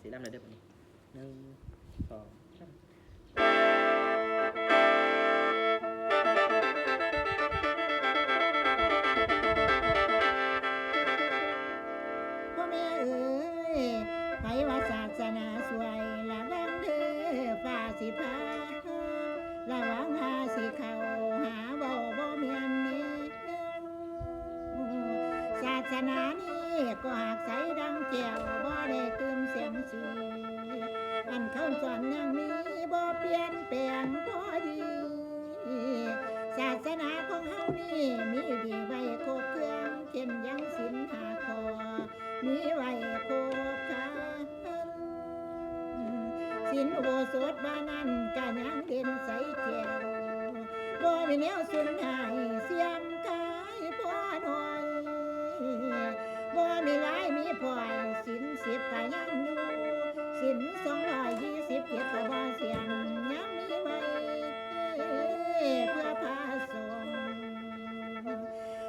สีน้ำเลยเด้อปะนี้1 2 3พ่อแม่เอ๋ยไผว่าศาสนาสวยละวังเด้อฟ้าสิพาระวังหาสิเข้าหาเว้าบ่แม่นนี่ศาสนานี้ก็หากใสดังแก้วบ่ได้ตื่นเสียงสีอันเขาสอนอย่างนี้บ่เปลี่ยนแปลงพอดีศาสนาของเฮานี่มีดีไว้ครบเครื่องเช่นยังศีล5 ข้อมีไว้ครบครันศีลอุโบสถบ้านนั้นก็ยังเด่นใสแจ๋วบ่มีแนวสุนหายเสียมขายพอหน่อยบ่มีหลายมีพลอยศีล10ก็ยังอยู่ศีล227ก็บ่เสียมยังมีไว้เพื่อพระสงฆ์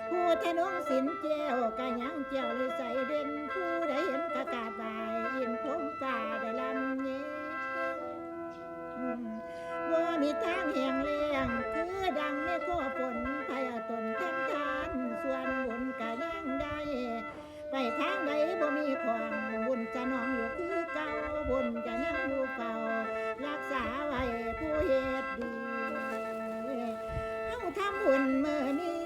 ผู้ทะนงศีลแก้วก็ยังเจียวเลยใส่เด่นผู้ใดเห็นก็กราบไหว้อินพรหมฟ้าได้ลำเยบ่มีทางแห่งเลี้ยงคือดังไม่ขอผลไผตนทำทานส่วนบุญก็ยังได้ไปทางใดบ่มีของบุญจะน้องอยู่คือเก่าบุญจะยังอยู่เฝ้ารักษาไว้ผู้เฮ็ดดีเฮาทำบุญมื้อนี้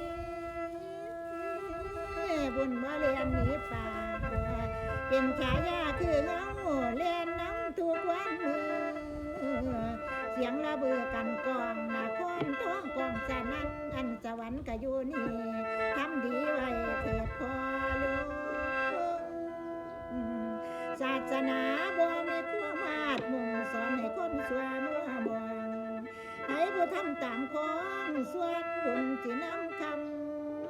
บุญบ่เลียนหนีป่าเป็นฉายาคือเงาเล่นน้ำทุกวันมือเสียงระเบือกันกองนาคอนท้องกองสนั่นอันสวรรค์ก็อยู่นี่ทำดีไว้เถิดพอลูกศาสนาบ่มีความมาดมุ่งสอนให้คนชั่วมัวมองให้ผู้ทำตามของส่วนบุญที่นำค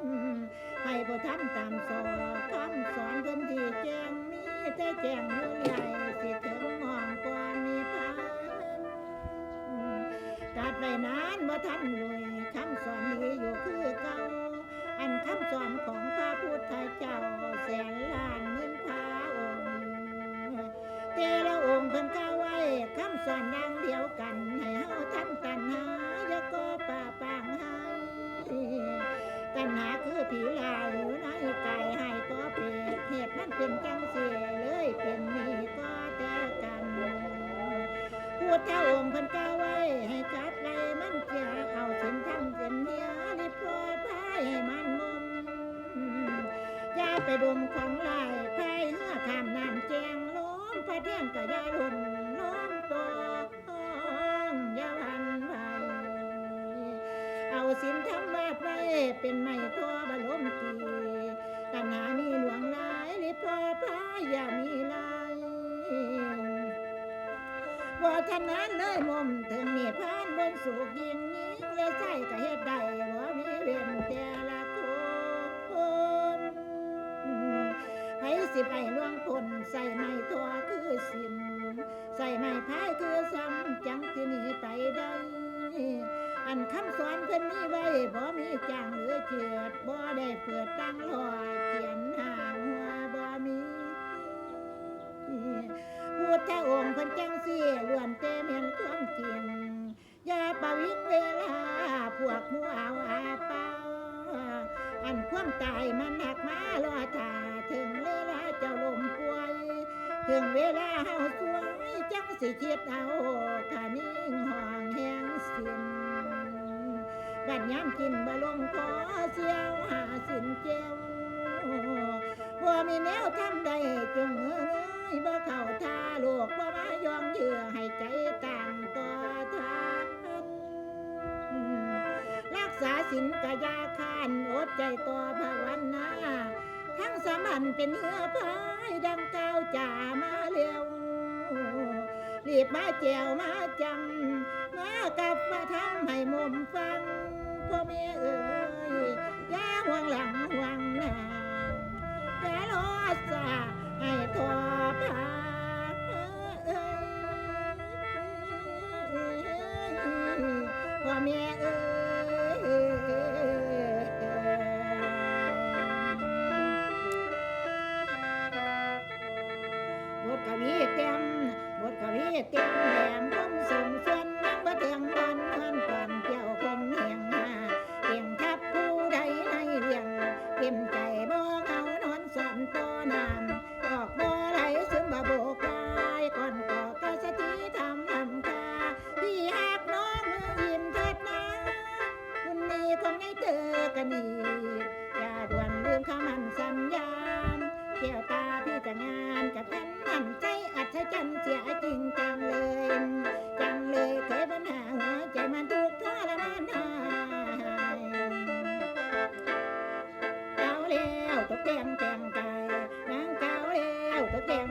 ำให้ผู้ทำตามสอนคำสอนเพิ่นที่แจ้งมีแต่แจ้งอยู่ใหญ่สิถึงมองความมีพันกัดไว้นานบ่ทันรวยคำสอนนี้อยู่คือเก่าอันคำสอนของพระพุทธเจ้าแสนล้านหมื่นพระองค์แต่ละองค์เพิ่นกล่าวไว้คำสอนดังเดียวกันให้เฮาทันตัณหาอย่าก่อป่าปางให้ตัณหาคือผีลายอยู่ในกายให้ก็เปรียบเหตุมันเป็นจังเสียเลยเป็นนี่ก็แต่กันพุทธองค์เพิ่นกล่าวไว้ให้กัดไล่มันเสียเอาสินทำสินเนียรีบพอพายให้มันมุมอย่าไปดมของลายพายเหือข้ามน้ำแจงล้มพระเที่ยงก็อย่าลุ่นล้มตัวอย่าวันไหวเอาสินทำวาดไว้เป็นไม้ทอบรมตีตัณหามีหลวงหลายรีบพอพายอย่ามีลายบ่ทันนั้นเลยมุมถึงนิพพานบนสุขยิ่งยิ่งเลยใจก็เฮ็ดได้บ่มีเว้นแต่ละคนให้สิไปล่วงพ้นใส่ไม้ทอคือสินใส่ไม้พายคือซ้ำจังที่นี่ไปได้อันคำสอนเพิ่นมีไว้บ่มีจางหรือเจือดบ่ได้เปิดตั้งลอยเขียนหางหัวบ่มีพุทธองค์เพิ่นจังซี่ล้วนแต่แม่นความจริงอย่าประวิงเวลาพวกหมู่เอาอาเป่าอันความตายมันหักมารอท่าถึงเวลาเจ้าลมป่วยถึงเวลาเฮาสวยจังสิคิดเอาขานิ่งห้องแห่งสิ้นบัดยามกินบ่ลงขอเสียวหาสินเจียวบ่มีแนวทำได้จึงเอ้ยบ่เข้าท่าโลกบ่มายอมเยื่อให้ใจต่างต่อทานรักษาศีลกะยาคานอดใจต่อภาวนาทั้งสามัญเป็นเหือพายดังก้าวจ่ามาเร็วรีบมาแจวมาจำมากับมาทำให้มุมฟังพ่อแม่เอ๋ยอย่าห่วงหลังห่วงหน้าแต่รอสาให้ทอพาพ่อแม่เอ๋ย บ ทกวีเต็มบทกวีเต็มแหลมคงส่งส่วนยังบ่เตียงบอนเงินก่อนเกี่ยวคงเหียงหาเตียงทับผู้ใดในเรียงเต็มใจบ่เหงานอนสอนต่อนานออกบ่ไหลซึมบ่โบกายก่อนก่อกสติทำคาพี่หักน้องมือยิ้มเถิดนะคุณนี้คงได้เจอกันอีกอย่าด่วนลืมคำมั่นสัญญาแก้วตาพี่จะงานกับท่านมั่นใจอัศจรรย์เสียจริงจังเลยเคยปัญหาหัวใจมันทุกข์ทรมานหายเก่าแล้วตกแต่งกายนางเก่าแล้วตกแต่ง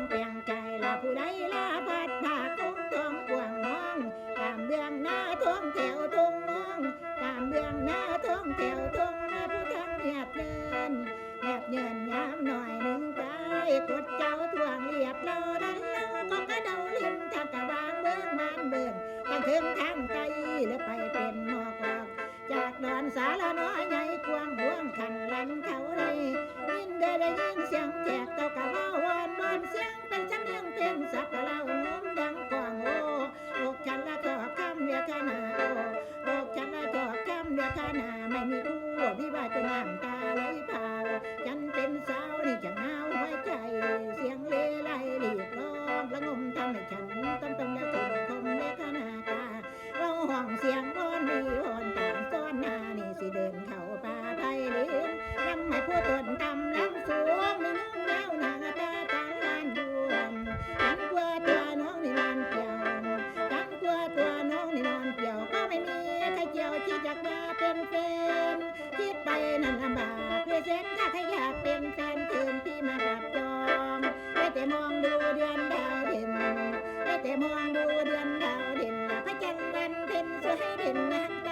กายลาผู้ใดลาพัดผ่าคงทองกวางมองตามเบื้องหน้าท้องแถวทงมองตามเบื้องหน้าท้องแถวทงแม่ผู้ทั้งเหยียบเยินยามหน่อยหนึ่งไปกดเจ้าทวงเรียบเราดันเราก็กระเดาลิ้มทางกะวางเบื้องมันเบื้องตั้งถึงทางไกลหรือไปเป็นหมอกอกจากดอนสาละน้อยใหญ่กวางห่วงขันลันเขาได้ยินได้ยินเสียงแจกเต้ากะว่าวอนบอนเสียงเป็นสำเนียงเพลงสักกะเล่างมดังกวางโอกฉันละจอกคำเรียกขนาโอกฉันละจอกคำเรียกขนาไม่มีคู่พี่ว่าจะน้ำตาไหลพาวฉันเป็นสาวนี่จะหนาวหัวใจเสียงเลไลหลีกร้องละงมทำให้ฉันต้องแล้วถึงคมเรียกขนาตาเราห้องเสียงอ้อนมีอ่อนต่างซ้อนหน้านี่สิเดินเข้าป่าไผ่ลิ้นนำให้ผู้ตนตำลำสูงมีนุ่งเงาหน้าตาตาลานดวงฉันกลัวตัวน้องนี่นอนเกี่ยวฉันกลัวตัวน้องนี่นอนเกี่ยวก็ไม่มีใครเกี่ยวที่จะมาเป็นแฟนคิดไปนั่นลำบากเลยเส้นถ้าใครอยากเป็นแฟนคืนพี่มารับจองได้แต่มองดูเดือนดาวเด่นได้แต่มองดูเดือนดาวเด่นพระจันทร์วันเพ็ญสวยเด่นนางตา